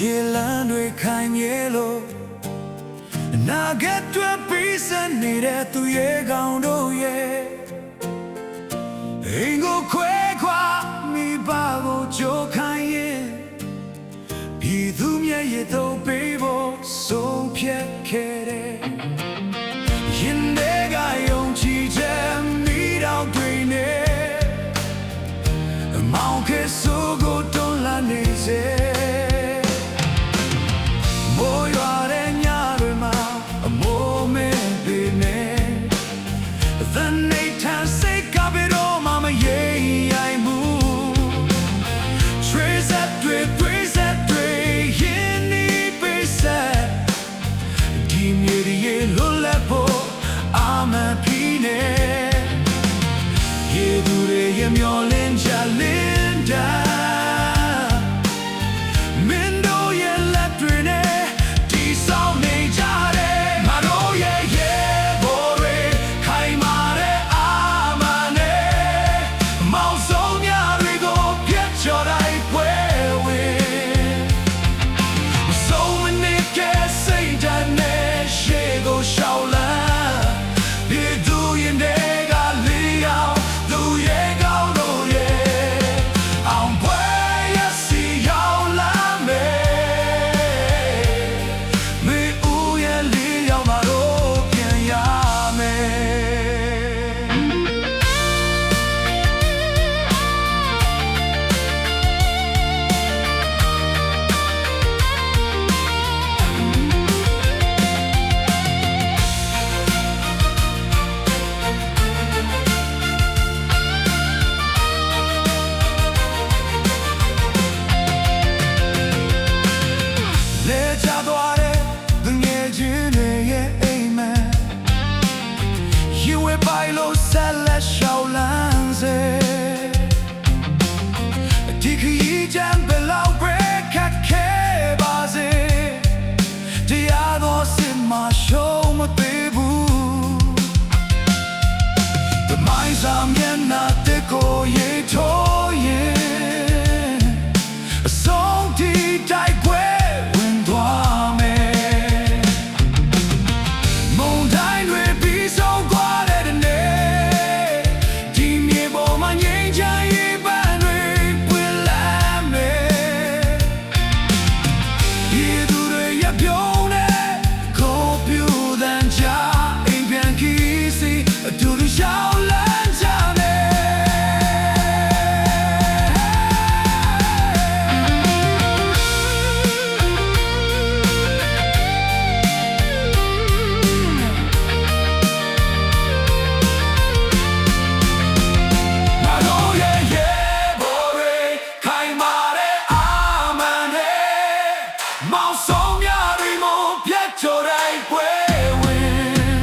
ရှေ့လမ်းတွေခိုင်မြဲလို့အနာဂတ်တွေပြီးစနေတဲ့သူရဲ့ကောင်းတို့ရဲ့အိမ်ကိုခွဲခွာမိဘကိုကြိုးခိုင်းရင်ပြည်သူမျက်ရည်တို့ပေးဖို့ဆုံးဖြတ်ခဲ့တယ်ရင်တွေကယုံကြည်ချက်မိတော့တွေနဲ့မောင်ကဆိုးကိုတွန်းလာနေစေမိုးရွာတဲ့ညတွေမှာအမိုးမဲ့ပေနဲ့သနေထန်စိတ်ကပ်တော့မမရေရိုင်မှုထွေးဆက်တွေရင်နေပေးဆက်ဒီမြေရဲ့လွတ်လပ်ဖို့အာမဖီးနေရေသူတွေရဲ့မျောလင်းချလင်းတာမင်းတို့ရဲ့လက်တွေနဲ့ဒီဆောင်နေကြတယ်ငါတို့ရဲ့ရေဘော်တွေခိုင်မာတဲ့အာမနဲ့မောင်ဆုံးများတွေကိုပြတ်ချော်တိုင်းပွဲဝင်ဆုံးမနစ်ကစိတ်ဓာတ်နဲ့ရှေ့ကိုရှောက်လန်းဒီသူရင်တွေကလေးအောင်သူရဲ့ကောင်းတို့ရဲ့အောင်ပွဲရစီရောက်လာမယ်မေဦးရဲ့လေးရောက်လာတော့ပြန်ရမယ်လေချသွားတဲ့သူငယ်ချင်းတွေရဲ့အိမ်မက်You were by low cellar show lanze Diki jam below break a kebaze Diado sin ma show ma bebu The minds are miena de go ye to ye A song di dai gwe win dwa me Moon dine we be so quiet and di me bo ma nyin chan yi ban we will la me Ye du de ya pyeong ne ko pyu dan cha ain pian ki si du du xiao lan cha ne Na lo ye ye bo re khai ma de a man ne Mao song mya ri mo pyat chaw dai pwe win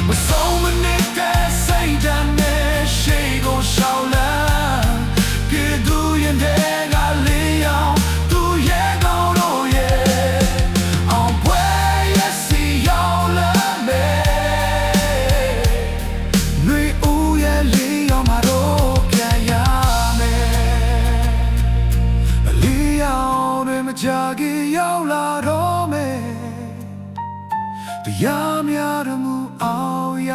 မဆုံးမနစ်တဲ့စိတ်ဓာတ်နဲ့ရှေ့ကိုရှောက်လန်းပြည်သူရင်တွေကလေးအောင်သူရဲ့ကောင်းတို့ရဲ့အောင်ပွဲရစီရောက်လာမယ်နှွေဦးရဲ့လေးအောင်မှာတော့ပြန်ရမယ်လေးအောင်တွေမကြခင်ရောက်လာတော့မယ်တရားများမှုအောင်ရ